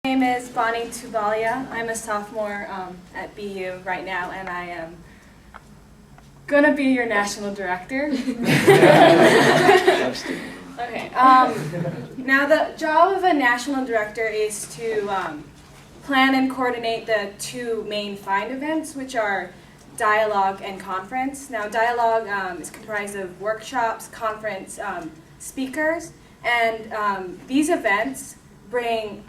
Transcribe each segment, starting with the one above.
My name is Tuballa. I'm a sophomore at BU right now, and I am gonna be your national director. Okay. Now the job of a national director is to plan and coordinate the two main FIND events, which are dialogue and conference. Now dialogue is comprised of workshops, conference speakers, and these events bring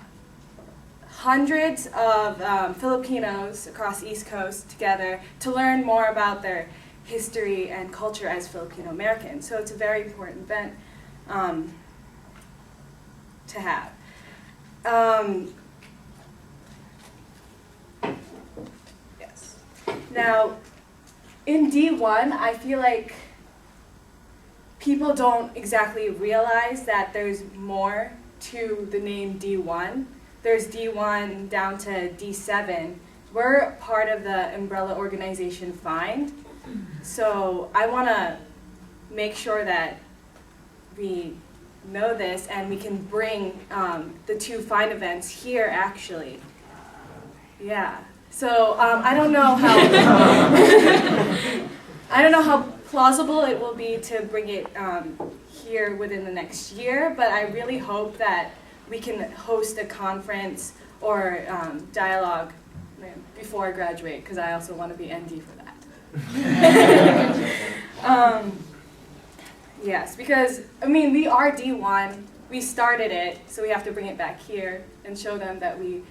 hundreds of Filipinos across the East Coast together to learn more about their history and culture as Filipino Americans. So it's a very important event to have. Yes. Now, in D1, I feel like people don't exactly realize that there's more to the name D1. There's D1 down to D7. We're part of the umbrella organization FIND. So I want to make sure that we know this and we can bring the two FIND events here actually. Yeah. So I don't know how I don't know how plausible it will be to bring it here within the next year, but I really hope that we can host a conference or dialogue before I graduate, because I also want to be ND for that. Yes, because, I mean, we are D1, we started it, so we have to bring it back here and show them that we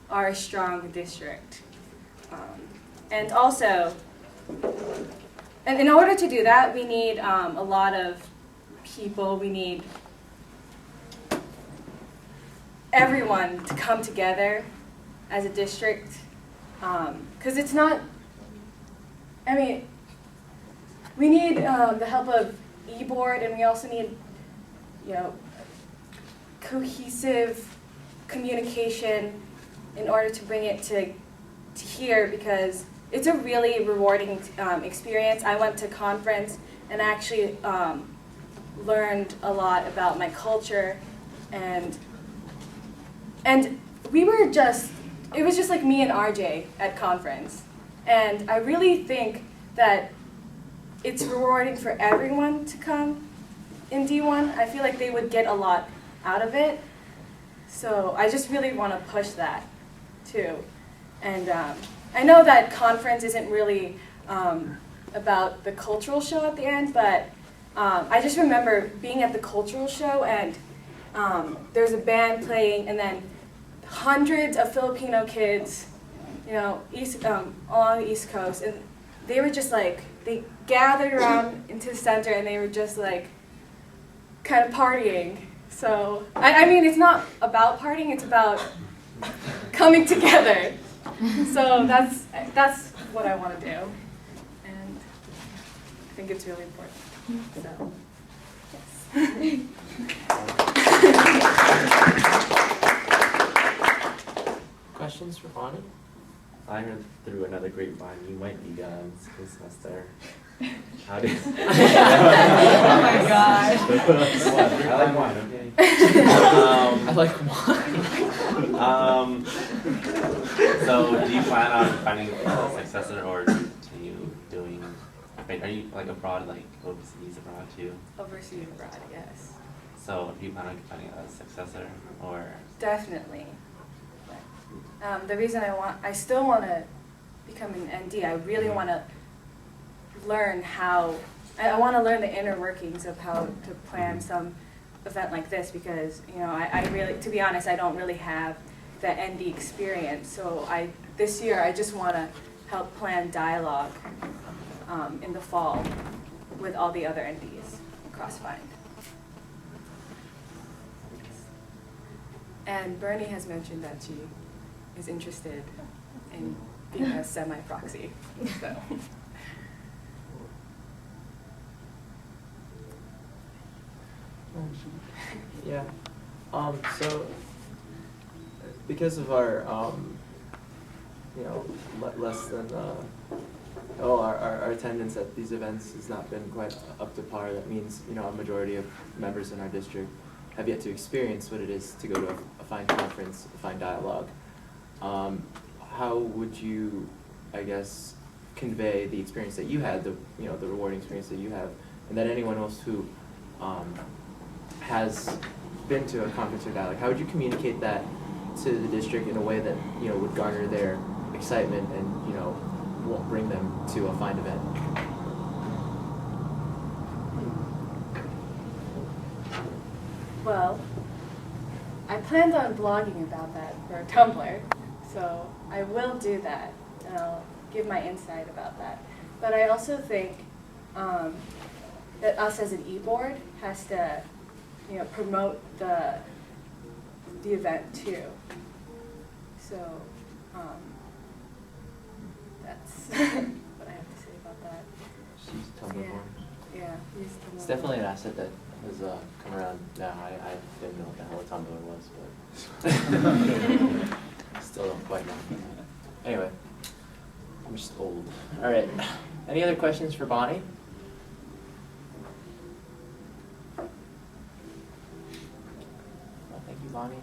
are a strong district. And also, and in order to do that, we need a lot of people, we need everyone to come together as a district, because it's not, I mean, we need the help of e-board, and we also need, you know, cohesive communication in order to bring it to here, because it's a really rewarding experience. I went to conference and actually learned a lot about my culture, and we were just, it was just like me and RJ at conference. And I really think that it's rewarding for everyone to come in D1. I feel like they would get a lot out of it. So I just really want to push that too. And I know that conference isn't really about the cultural show at the end, but I just remember being at the cultural show, and there's a band playing, and then hundreds of Filipino kids, you know, along the East Coast, and they were just like, they gathered around into the center, and they were just like, kind of partying. So, I mean, it's not about partying, it's about coming together. So that's what I want to do, and I think it's really important. So, yes. Questions for Bonnie? I heard through another grapevine you might be gone this semester. How did? Oh my gosh. I like wine. Okay. I like wine. So do you plan on finding a successor or continue doing? Are you like abroad, like overseas abroad too? Overseas abroad, yes. So do you plan on finding a successor or? Definitely. The reason I still want to become an ND, I really want to learn how, I want to learn the inner workings of how to plan some event like this, because, you know, I really, to be honest, I don't really have the ND experience. So this year I just want to help plan dialogue in the fall with all the other NDs across FIND. And Bernie has mentioned that she is interested in being a semi-proxy. So. Yeah. So because of our you know, less than our attendance at these events has not been quite up to par. That means, you know, a majority of members in our district have yet to experience what it is to go to a fine conference, a fine dialogue. How would you, I guess, convey the experience that you had, the rewarding experience that you have, and that anyone else who has been to a conference or dialogue, how would you communicate that to the district in a way that would garner their excitement and won't bring them to a fine event? Well, I planned on blogging about that for Tumblr, so I will do that, and I'll give my insight about that. But I also think that us as an e-board has to, promote the event too. So that's what I have to say about that. She's Tumblr Yeah. born. Yeah, use Tumblr. It's definitely an asset that has come around now. I didn't know what the hell a Tumblr was, but still don't quite know. Anyway, I'm just old. All right. Any other questions for Bonnie? Well, thank you, Bonnie.